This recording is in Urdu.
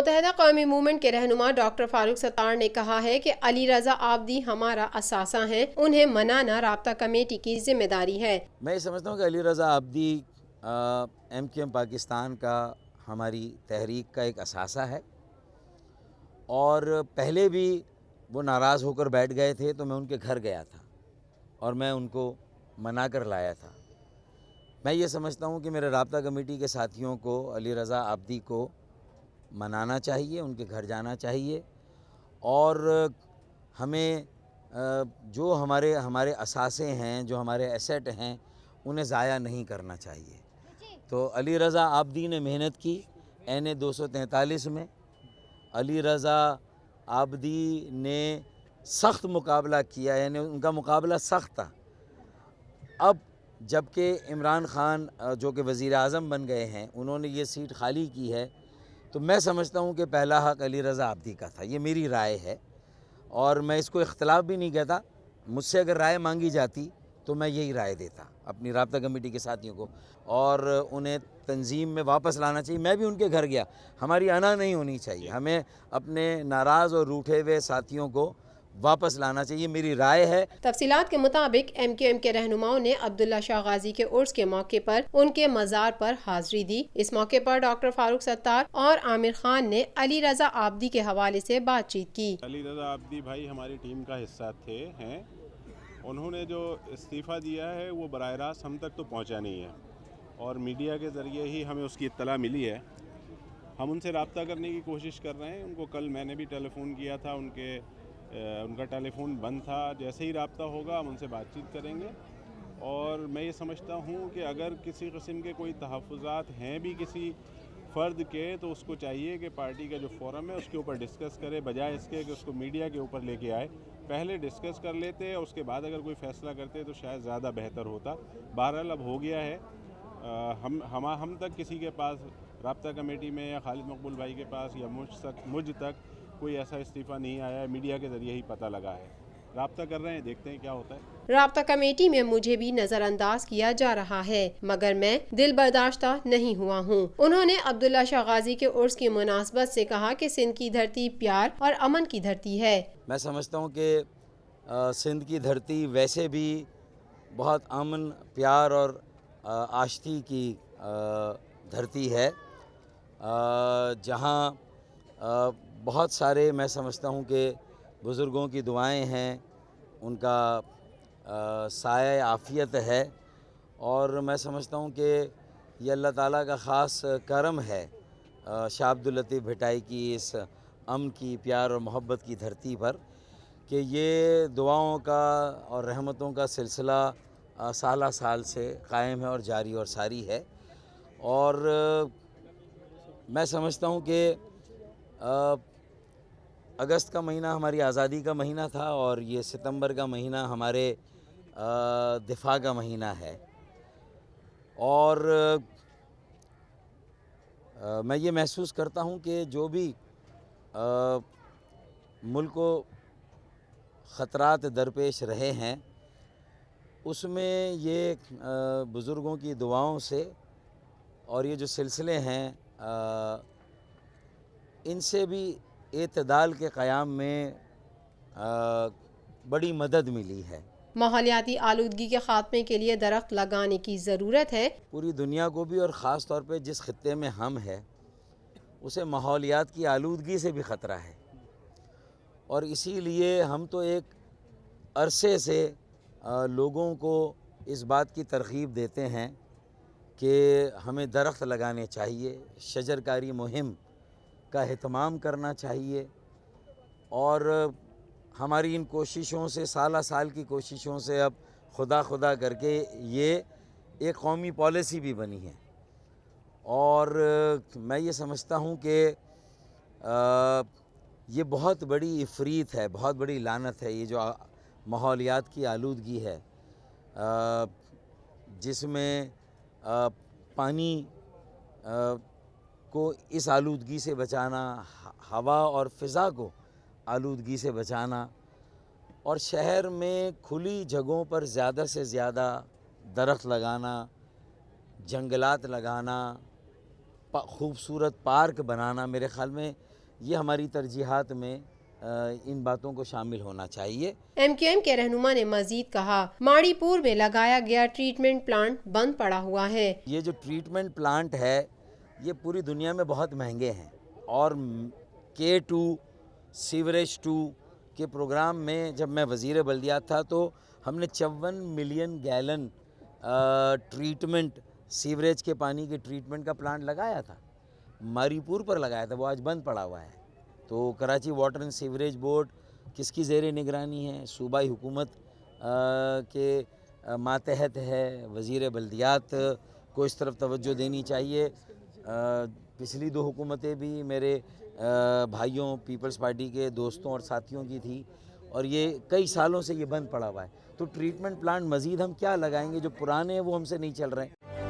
متحدہ قومی موومنٹ کے رہنما ڈاکٹر فاروق ستار نے کہا ہے کہ علی رضا عابدی ہمارا اثاثہ ہیں، انہیں منانا رابطہ کمیٹی کی ذمہ داری ہے۔ میں یہ سمجھتا ہوں کہ Ali Raza Abidi M Q M Pakistan کا ہماری تحریک کا ایک اثاثہ ہے، اور پہلے بھی وہ ناراض ہو کر بیٹھ گئے تھے تو میں ان کے گھر گیا تھا اور میں ان کو منا کر لایا تھا۔ میں یہ سمجھتا ہوں کہ میرے رابطہ کمیٹی کے ساتھیوں کو علی رضا عابدی کو منانا چاہیے، ان کے گھر جانا چاہیے، اور ہمیں جو ہمارے اثاثے ہیں، جو ہمارے ایسیٹ ہیں، انہیں ضائع نہیں کرنا چاہیے۔ تو علی رضا عابدی نے محنت کی این 243 میں، علی رضا عابدی نے سخت مقابلہ کیا، یعنی ان کا مقابلہ سخت تھا۔ اب جب کہ عمران خان جو کہ وزیر اعظم بن گئے ہیں، انہوں نے یہ سیٹ خالی کی ہے، تو میں سمجھتا ہوں کہ پہلا حق علی رضا عابدی کا تھا۔ یہ میری رائے ہے اور میں اس کو اختلاف بھی نہیں کہتا۔ مجھ سے اگر رائے مانگی جاتی تو میں یہی رائے دیتا اپنی رابطہ کمیٹی کے ساتھیوں کو، اور انہیں تنظیم میں واپس لانا چاہیے۔ میں بھی ان کے گھر گیا، ہماری انا نہیں ہونی چاہیے، ہمیں اپنے ناراض اور روٹھے ہوئے ساتھیوں کو واپس لانا چاہیے، میری رائے ہے۔ تفصیلات کے مطابق ایم کیو ایم کے رہنماؤں نے عبداللہ شاہ غازی کے عرس کے موقع پر ان کے مزار پر حاضری دی۔ اس موقع پر ڈاکٹر فاروق ستار اور عامر خان نے علی رضا عابدی کے حوالے سے بات چیت کی۔ علی رضا عابدی بھائی ہماری ٹیم کا حصہ ہیں، انہوں نے جو استعفیٰ دیا ہے وہ براہ راست ہم تک تو پہنچا نہیں ہے، اور میڈیا کے ذریعے ہی ہمیں اس کی اطلاع ملی ہے۔ ہم ان سے رابطہ کرنے کی کوشش کر رہے ہیں، ان کو کل میں نے بھی ٹیلی فون کیا تھا، ان کا ٹیلی فون بند تھا۔ جیسے ہی رابطہ ہوگا ہم ان سے بات چیت کریں گے، اور میں یہ سمجھتا ہوں کہ اگر کسی قسم کے کوئی تحفظات ہیں بھی کسی فرد کے، تو اس کو چاہیے کہ پارٹی کا جو فورم ہے اس کے اوپر ڈسکس کرے، بجائے اس کے کہ اس کو میڈیا کے اوپر لے کے آئے۔ پہلے ڈسکس کر لیتے، اس کے بعد اگر کوئی فیصلہ کرتے تو شاید زیادہ بہتر ہوتا۔ بہرحال اب ہو گیا ہے، ہم تک کسی کے پاس رابطہ کمیٹی میں یا خالد مقبول بھائی کے پاس یا مجھ تک کوئی ایسا استعفیٰ نہیں آیا ہے، میڈیا کے ذریعے ہی پتہ لگا ہے۔ رابطہ کر رہے ہیں، دیکھتے ہیں کیا ہوتا ہے۔ رابطہ کمیٹی میں مجھے بھی نظر انداز کیا جا رہا ہے، مگر میں دل برداشتہ نہیں ہوا ہوں۔ انہوں نے عبداللہ شاہ غازی کے عرس کی مناسبت سے کہا کہ سندھ کی دھرتی پیار اور امن کی دھرتی ہے۔ میں سمجھتا ہوں کہ سندھ کی دھرتی ویسے بھی بہت امن، پیار اور آشتی کی دھرتی ہے، جہاں بہت سارے، میں سمجھتا ہوں کہ بزرگوں کی دعائیں ہیں، ان کا سایہ عافیت ہے، اور میں سمجھتا ہوں کہ یہ اللہ تعالیٰ کا خاص کرم ہے شاہ عبداللطیف بھٹائی کی اس امن کی، پیار اور محبت کی دھرتی پر، کہ یہ دعاؤں کا اور رحمتوں کا سلسلہ سالہ سال سے قائم ہے اور جاری اور ساری ہے۔ اور میں سمجھتا ہوں کہ اگست کا مہینہ ہماری آزادی کا مہینہ تھا، اور یہ ستمبر کا مہینہ ہمارے دفاع کا مہینہ ہے، اور میں یہ محسوس کرتا ہوں کہ جو بھی ملک کو خطرات درپیش رہے ہیں، اس میں یہ بزرگوں کی دعاؤں سے اور یہ جو سلسلے ہیں ان سے بھی اعتدال کے قیام میں بڑی مدد ملی ہے۔ ماحولیاتی آلودگی کے خاتمے کے لیے درخت لگانے کی ضرورت ہے۔ پوری دنیا کو بھی، اور خاص طور پہ جس خطے میں ہم ہیں، اسے ماحولیات کی آلودگی سے بھی خطرہ ہے، اور اسی لیے ہم تو ایک عرصے سے لوگوں کو اس بات کی ترغیب دیتے ہیں کہ ہمیں درخت لگانے چاہیے، شجرکاری مہم کا اہتمام کرنا چاہیے، اور ہماری ان کوششوں سے، سالہ سال کی کوششوں سے، اب خدا کر کے یہ ایک قومی پالیسی بھی بنی ہے، اور میں یہ سمجھتا ہوں کہ یہ بہت بڑی عفریت ہے، بہت بڑی لعنت ہے، یہ جو ماحولیات کی آلودگی ہے، جس میں پانی کو اس آلودگی سے بچانا، ہوا اور فضا کو آلودگی سے بچانا، اور شہر میں کھلی جگہوں پر زیادہ سے زیادہ درخت لگانا، جنگلات لگانا، خوبصورت پارک بنانا، میرے خیال میں یہ ہماری ترجیحات میں ان باتوں کو شامل ہونا چاہیے۔ ایم کیو ایم کے رہنما نے مزید کہا ماڑی پور میں لگایا گیا ٹریٹمنٹ پلانٹ بند پڑا ہوا ہے۔ یہ جو ٹریٹمنٹ پلانٹ ہے یہ پوری دنیا میں بہت مہنگے ہیں، اور K2 سیوریج 2 کے پروگرام میں جب میں وزیر بلدیات تھا تو ہم نے 54 ملین گیلن ٹریٹمنٹ سیوریج کے پانی کے ٹریٹمنٹ کا پلانٹ لگایا تھا، ماری پور پر لگایا تھا، وہ آج بند پڑا ہوا ہے۔ تو Karachi water and sewerage board کس کی زیر نگرانی ہے؟ صوبائی حکومت کے ماتحت ہے۔ وزیر بلدیات کو اس طرف توجہ دینی چاہیے۔ پچھلی 2 حکومتیں بھی میرے بھائیوں پیپلز پارٹی کے دوستوں اور ساتھیوں کی تھی، اور یہ کئی سالوں سے یہ بند پڑا ہوا ہے۔ تو ٹریٹمنٹ پلانٹ مزید ہم کیا لگائیں گے؟ جو پرانے ہیں وہ ہم سے نہیں چل رہے ہیں۔